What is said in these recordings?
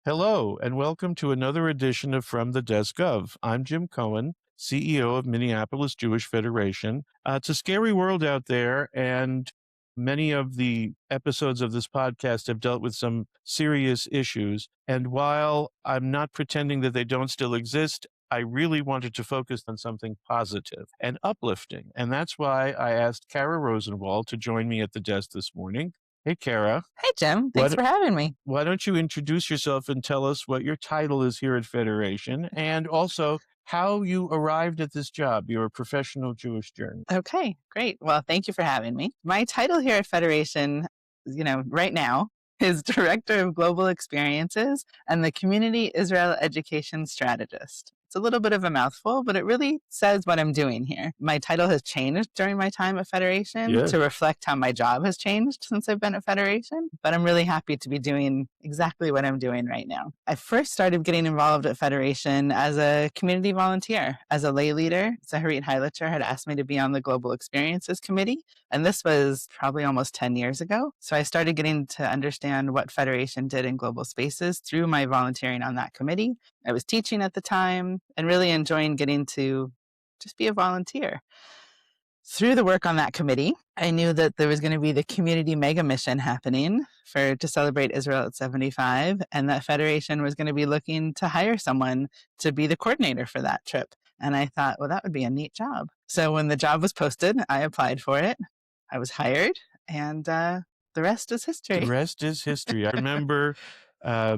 Hello, and welcome to another edition of From the Desk of. I'm Jim Cohen, CEO of Minneapolis Jewish Federation. It's a scary world out there, and many of the episodes of this podcast have dealt with some serious issues. And while I'm not pretending that they don't still exist, I really wanted to focus on something positive and uplifting. And that's why I asked Kara Rosenwald to join me at the desk this morning. Hey, Kara. Hey, Jim. Thanks What for having me. why don't you introduce yourself and tell us what your title is here at Federation and also how you arrived at this job, your professional Jewish journey? Okay, great. Well, thank you for having me. My title here at Federation, right now is Director of Global Experiences and the Community Israel Education Strategist. It's a little bit of a mouthful, but it really says what I'm doing here. My title has changed during my time at Federation Yeah. to reflect how my job has changed since I've been at Federation, but I'm really happy to be doing exactly what I'm doing right now. I first started getting involved at Federation as a community volunteer, as a lay leader. Zaharit Heilitzer had asked me to be on the Global Experiences Committee, and this was probably almost 10 years ago. So I started getting to understand what Federation did in global spaces through my volunteering on that committee. I was teaching at the time and really enjoying getting to just be a volunteer. Through the work on that committee, I knew that there was going to be the community mega mission happening to celebrate Israel at 75, and that Federation was going to be looking to hire someone to be the coordinator for that trip. And I thought, well, that would be a neat job. So when the job was posted, I applied for it. I was hired, and the rest is history. The rest is history. I remember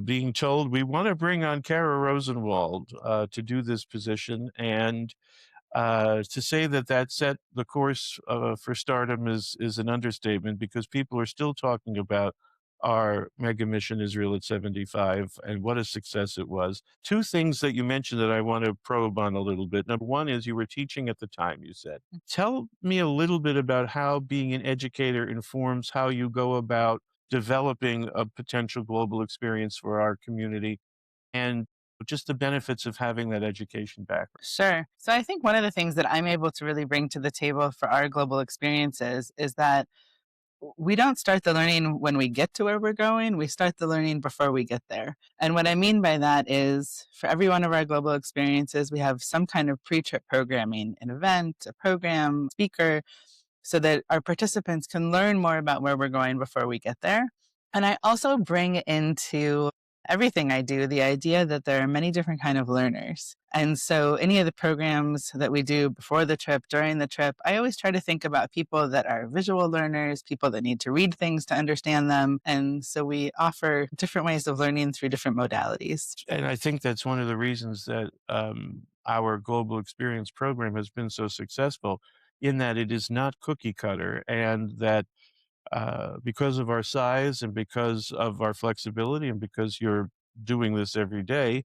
being told we want to bring on Kara Rosenwald to do this position, and to say that set the course for stardom is an understatement because people are still talking about our mega mission Israel at 75 and what a success it was. Two things that you mentioned that I want to probe on a little bit. Number one is you were teaching at the time, you said. Tell me a little bit about how being an educator informs how you go about developing a potential global experience for our community and just the benefits of having that education background. Sure. So I think one of the things that I'm able to really bring to the table for our global experiences is that we don't start the learning when we get to where we're going. We start the learning before we get there. And what I mean by that is for every one of our global experiences, we have some kind of pre-trip programming, an event, a program, speaker, so that our participants can learn more about where we're going before we get there. And I also bring into everything I do the idea that there are many different kind of learners. And so any of the programs that we do before the trip, during the trip, I always try to think about people that are visual learners, people that need to read things to understand them. And so we offer different ways of learning through different modalities. And I think that's one of the reasons that our global experience program has been so successful in that it is not cookie cutter and that because of our size and because of our flexibility and because you're doing this every day,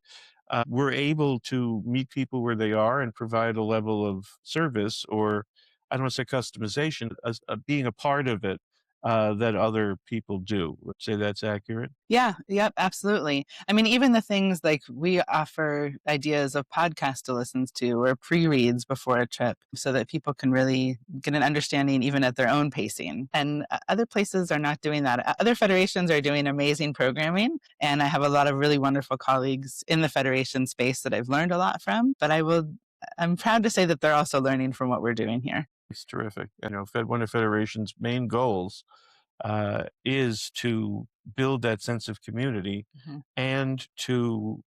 we're able to meet people where they are and provide a level of service or I don't want to say customization, as being a part of it that other people do. Would say that's accurate. Yeah, yep, absolutely. I mean, even the things like we offer ideas of podcasts to listen to or pre-reads before a trip so that people can really get an understanding even at their own pacing. And other places are not doing that. Other federations are doing amazing programming. And I have a lot of really wonderful colleagues in the federation space that I've learned a lot from. But I'm proud to say that they're also learning from what we're doing here. It's terrific. One of Federation's main goals is to build that sense of community Mhm. and to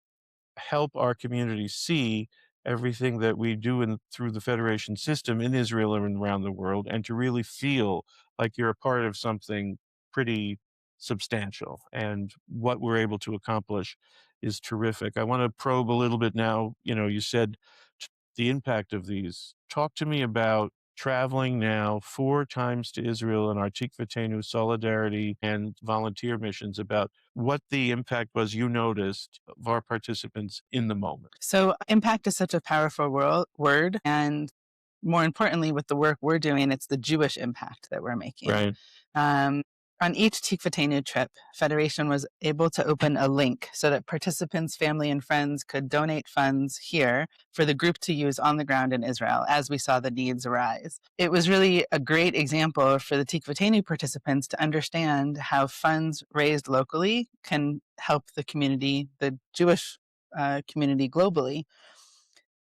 help our community see everything that we do through the Federation system in Israel and around the world, and to really feel like you're a part of something pretty substantial. And what we're able to accomplish is terrific. I want to probe a little bit now. You said the impact of these. Talk to me about traveling now 4 times to Israel in our Tikvatenu solidarity and volunteer missions, about what the impact was you noticed of our participants in the moment. So impact is such a powerful word. And more importantly, with the work we're doing, it's the Jewish impact that we're making. Right. On each Tikvatenu trip, Federation was able to open a link so that participants, family, and friends could donate funds here for the group to use on the ground in Israel as we saw the needs arise. It was really a great example for the Tikvatenu participants to understand how funds raised locally can help the community, the Jewish community globally.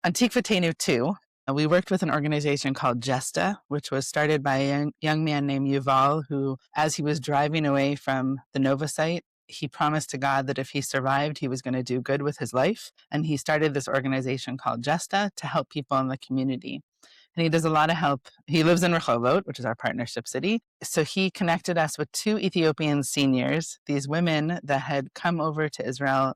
On Tikvatenu 2, we worked with an organization called Gesta, which was started by a young man named Yuval, who, as he was driving away from the Nova site, he promised to God that if he survived, he was going to do good with his life. And he started this organization called Gesta to help people in the community. And he does a lot of help. He lives in Rehovot, which is our partnership city. So he connected us with two Ethiopian seniors, these women that had come over to Israel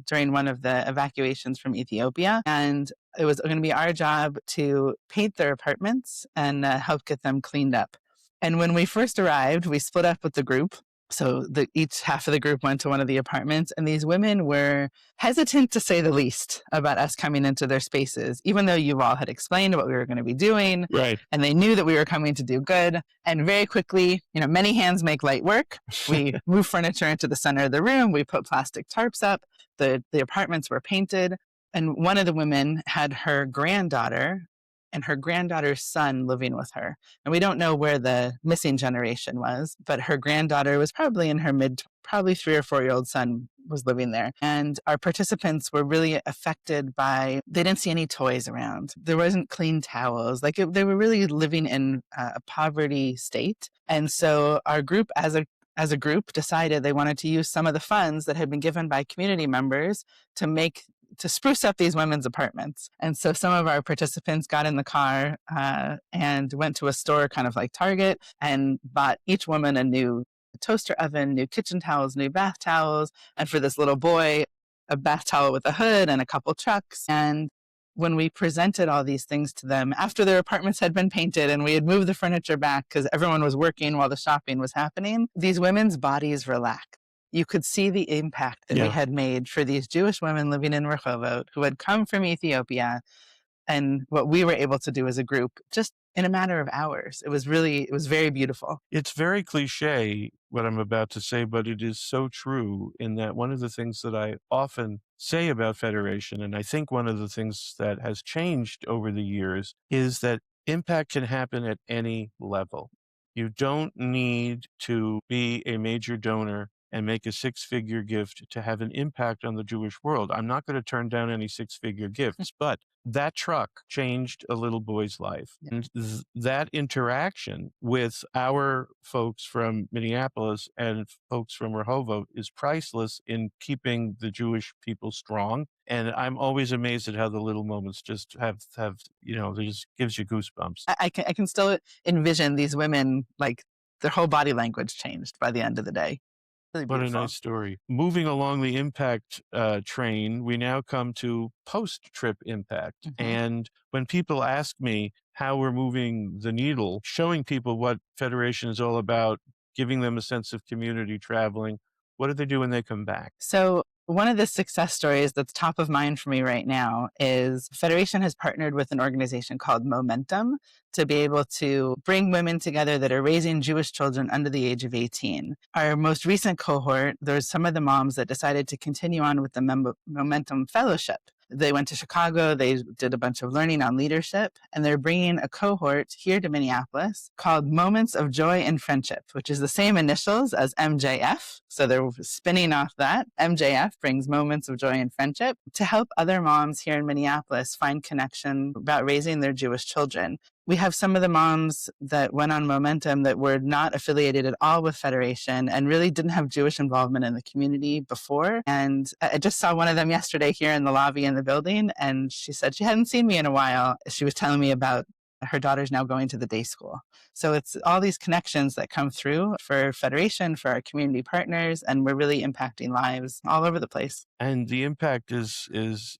during one of the evacuations from Ethiopia. And it was going to be our job to paint their apartments and help get them cleaned up. And when we first arrived, we split up with the group. So each half of the group went to one of the apartments, and these women were hesitant, to say the least, about us coming into their spaces, even though Yuval had explained what we were going to be doing. Right. And they knew that we were coming to do good. And very quickly, many hands make light work. We moved furniture into the center of the room. We put plastic tarps up. The apartments were painted. And one of the women had her granddaughter and her granddaughter's son living with her. And we don't know where the missing generation was, but her granddaughter was probably in her probably 3 or 4-year-old son was living there. And our participants were really affected by, they didn't see any toys around. There wasn't clean towels. They were really living in a poverty state. And so our group, as a group, decided they wanted to use some of the funds that had been given by community members to spruce up these women's apartments. And so some of our participants got in the car and went to a store kind of like Target and bought each woman a new toaster oven, new kitchen towels, new bath towels, and for this little boy, a bath towel with a hood and a couple trucks. And when we presented all these things to them after their apartments had been painted and we had moved the furniture back because everyone was working while the shopping was happening, these women's bodies relaxed. You could see the impact that we had made for these Jewish women living in Rehovot who had come from Ethiopia, and what we were able to do as a group just in a matter of hours. It was very beautiful. It's very cliche what I'm about to say, but it is so true in that one of the things that I often say about Federation, and I think one of the things that has changed over the years, is that impact can happen at any level. You don't need to be a major donor and make a 6-figure gift to have an impact on the Jewish world. I'm not going to turn down any 6-figure gifts, but that truck changed a little boy's life. And that interaction with our folks from Minneapolis and folks from Rehovot is priceless in keeping the Jewish people strong. And I'm always amazed at how the little moments just have they just gives you goosebumps. I can still envision these women, like their whole body language changed by the end of the day. Really What a beautiful. nice story. Moving along the impact train, we now come to post-trip impact. And when people ask me how we're moving the needle, showing people what Federation is all about, giving them a sense of community, traveling, what do they do when they come back? So one of the success stories that's top of mind for me right now is Federation has partnered with an organization called Momentum to be able to bring women together that are raising Jewish children under the age of 18. Our most recent cohort, there's some of the moms that decided to continue on with the Momentum Fellowship. They went to Chicago, they did a bunch of learning on leadership, and they're bringing a cohort here to Minneapolis called Moments of Joy and Friendship, which is the same initials as MJF. So they're spinning off that. MJF brings Moments of Joy and Friendship to help other moms here in Minneapolis find connection about raising their Jewish children. We have some of the moms that went on Momentum that were not affiliated at all with Federation and really didn't have Jewish involvement in the community before. And I just saw one of them yesterday here in the lobby in the building, and she said she hadn't seen me in a while. She was telling me about her daughter's now going to the day school. So it's all these connections that come through for Federation, for our community partners, and we're really impacting lives all over the place. And the impact is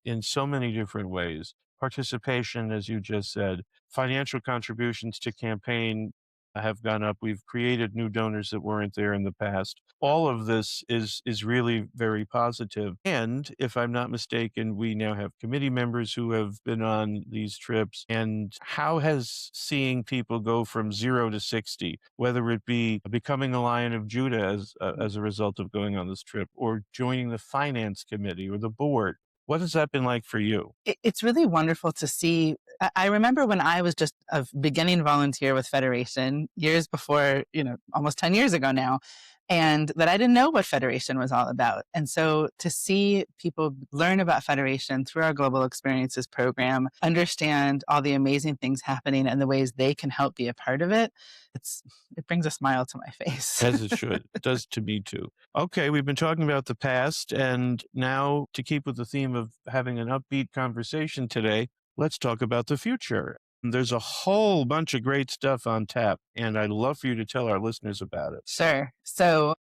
in so many different ways. Participation, as you just said, financial contributions to campaign have gone up. We've created new donors that weren't there in the past. All of this is really very positive. And if I'm not mistaken, we now have committee members who have been on these trips. And how has seeing people go from 0 to 60, whether it be becoming a Lion of Judah as a result of going on this trip, or joining the finance committee or the board, what has that been like for you? It's really wonderful to see. I remember when I was just a beginning volunteer with Federation years before, almost 10 years ago now, and that I didn't know what Federation was all about. And so to see people learn about Federation through our Global Experiences program, understand all the amazing things happening and the ways they can help be a part of it, it brings a smile to my face. As it should. It does to me too. Okay, we've been talking about the past, and now to keep with the theme of having an upbeat conversation today, let's talk about the future. There's a whole bunch of great stuff on tap, and I'd love for you to tell our listeners about it. Sure. So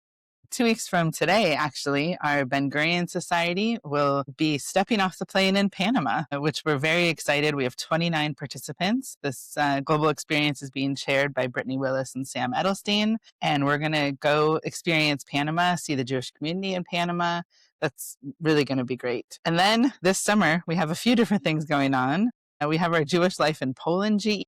2 weeks from today, actually, our Ben Gurion Society will be stepping off the plane in Panama, which we're very excited. We have 29 participants. This global experience is being chaired by Brittany Willis and Sam Edelstein. And we're going to go experience Panama, see the Jewish community in Panama. That's really going to be great. And then this summer, we have a few different things going on. We have our Jewish Life in Poland GE.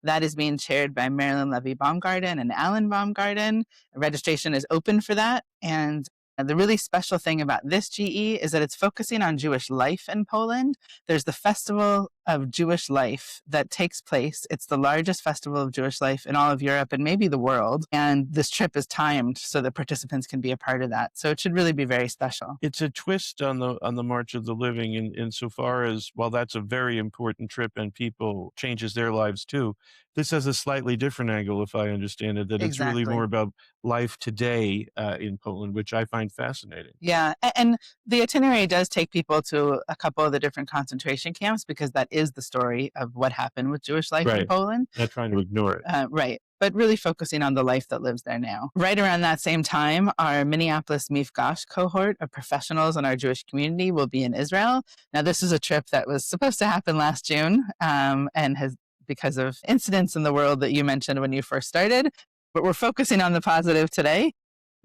That is being chaired by Marilyn Levy Baumgarten and Alan Baumgarten. Registration is open for that. And the really special thing about this GE is that it's focusing on Jewish life in Poland. There's the Festival of Jewish Life that takes place. It's the largest festival of Jewish life in all of Europe and maybe the world. And this trip is timed so that participants can be a part of that. So it should really be very special. It's a twist on the March of the Living insofar as, while that's a very important trip and people changes their lives too, this has a slightly different angle, if I understand it, that it's really more about life today in Poland, which I find fascinating. Yeah. And the itinerary does take people to a couple of the different concentration camps because that is the story of what happened with Jewish life in Poland. Not trying to ignore it. Right. But really focusing on the life that lives there now. Right around that same time, our Minneapolis Mifgash cohort of professionals in our Jewish community will be in Israel. Now, this is a trip that was supposed to happen last June and has, because of incidents in the world that you mentioned when you first started, but we're focusing on the positive today.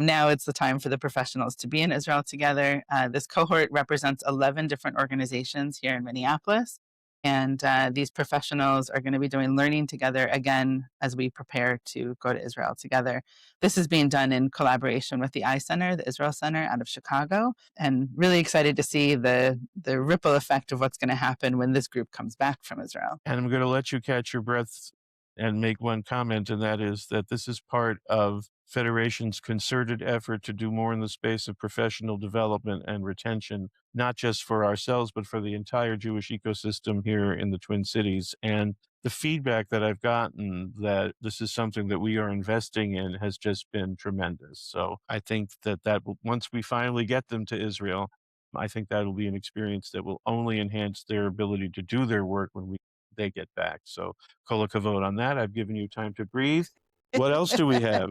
Now it's the time for the professionals to be in Israel together. This cohort represents 11 different organizations here in Minneapolis. And these professionals are going to be doing learning together again as we prepare to go to Israel together. This is being done in collaboration with the I Center, the Israel Center out of Chicago, and really excited to see the ripple effect of what's going to happen when this group comes back from Israel. And I'm going to let you catch your breath and make one comment, and that is that this is part of Federation's concerted effort to do more in the space of professional development and retention, not just for ourselves, but for the entire Jewish ecosystem here in the Twin Cities. And the feedback that I've gotten that this is something that we are investing in has just been tremendous. So I think that will, once we finally get them to Israel, I think that will be an experience that will only enhance their ability to do their work when they get back. So kol hakavod on that. I've given you time to breathe. What else do we have?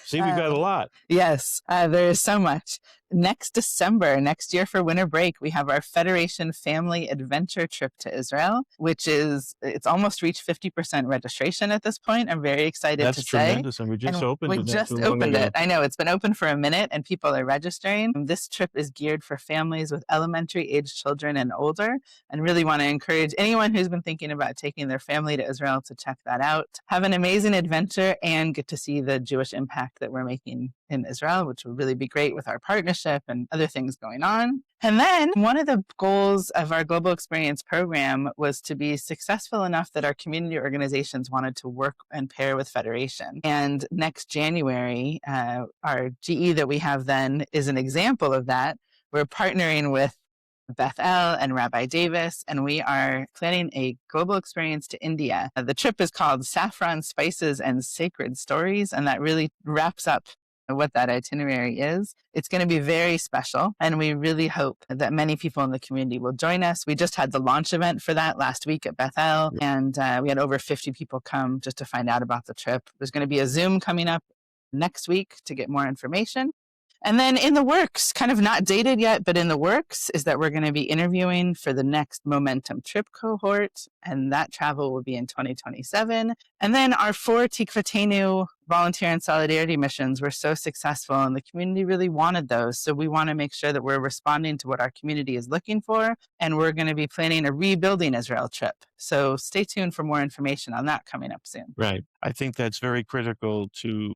See, we've got a lot. Yes, there is so much. Next December, next year for winter break, we have our Federation Family Adventure trip to Israel, it's almost reached 50% registration at this point. I'm very excited to say. That's tremendous, and we just opened it. We just opened it. I know, it's been open for a minute, and people are registering. This trip is geared for families with elementary-age children and older, and really want to encourage anyone who's been thinking about taking their family to Israel to check that out. Have an amazing adventure and get to see the Jewish impact that we're making in Israel, which will really be great with our partnership and other things going on. And then one of the goals of our Global Experience program was to be successful enough that our community organizations wanted to work and pair with Federation. And next January, our GE that we have then is an example of that. We're partnering with Beth El and Rabbi Davis, and we are planning a global experience to India. The trip is called Saffron, Spices, and Sacred Stories, and that really wraps up what that itinerary is. It's going to be very special, and we really hope that many people in the community will join us. We just had the launch event for that last week at Beth El, and we had over 50 people come just to find out about the trip. There's going to be a Zoom coming up next week to get more information. And then in the works, kind of not dated yet, but in the works, is that we're going to be interviewing for the next Momentum Trip cohort, and that travel will be in 2027. And then our 4 Tikvatenu volunteer and solidarity missions were so successful, and the community really wanted those. So we want to make sure that we're responding to what our community is looking for, and we're going to be planning a Rebuilding Israel trip. So stay tuned for more information on that coming up soon. Right. I think that's very critical to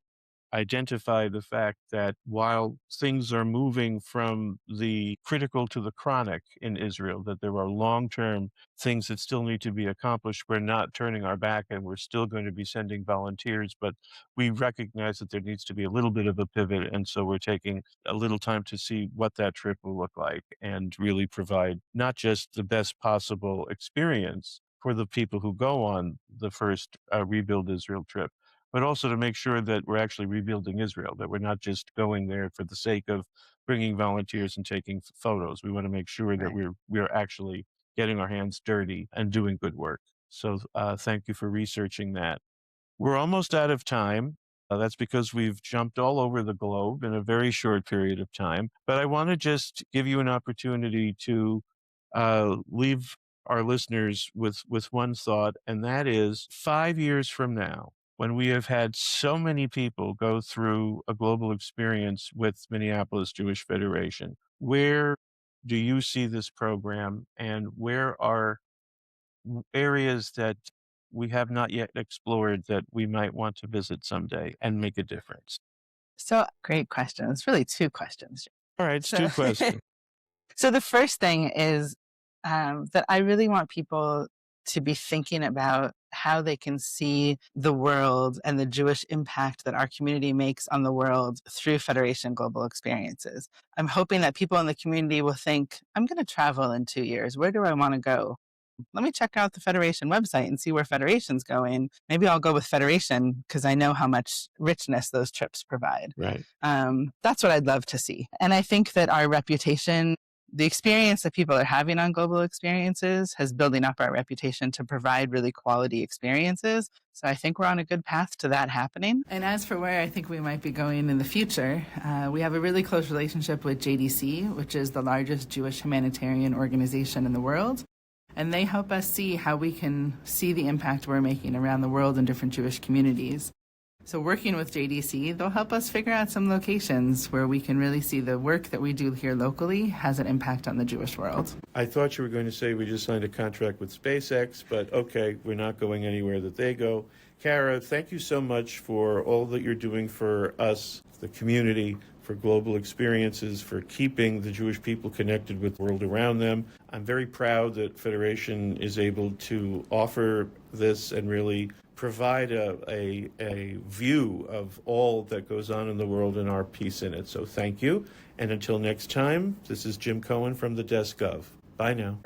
identify the fact that while things are moving from the critical to the chronic in Israel, that there are long-term things that still need to be accomplished. We're not turning our back and we're still going to be sending volunteers, but we recognize that there needs to be a little bit of a pivot. And so we're taking a little time to see what that trip will look like and really provide not just the best possible experience for the people who go on the first Rebuild Israel trip, but also to make sure that we're actually rebuilding Israel, that we're not just going there for the sake of bringing volunteers and taking photos. We want to make sure that Right. we're actually getting our hands dirty and doing good work. So thank you for researching that. We're almost out of time. That's because we've jumped all over the globe in a very short period of time. But I want to just give you an opportunity to leave our listeners with one thought, and that is 5 years from now, when we have had so many people go through a global experience with Minneapolis Jewish Federation, where do you see this program, and where are areas that we have not yet explored that we might want to visit someday and make a difference? So great question. It's really 2 questions. All right, it's So, two questions. so the first thing is that I really want people to be thinking about how they can see the world and the Jewish impact that our community makes on the world through Federation Global Experiences. I'm hoping that people in the community will think, I'm going to travel in 2 years. Where do I want to go? Let me check out the Federation website and see where Federation's going. Maybe I'll go with Federation because I know how much richness those trips provide. Right. That's what I'd love to see. And I think that our reputation, the experience that people are having on global experiences, has building up our reputation to provide really quality experiences. So I think we're on a good path to that happening. And as for where I think we might be going in the future, we have a really close relationship with JDC, which is the largest Jewish humanitarian organization in the world. And they help us see how we can see the impact we're making around the world in different Jewish communities. So working with JDC, they'll help us figure out some locations where we can really see the work that we do here locally has an impact on the Jewish world. I thought you were going to say we just signed a contract with SpaceX, but okay, we're not going anywhere that they go. Kara, thank you so much for all that you're doing for us, the community, for global experiences, for keeping the Jewish people connected with the world around them. I'm very proud that Federation is able to offer this and really provide a view of all that goes on in the world and our piece in it. So thank you. And until next time, this is Jim Cohen from the Desk of. Bye now.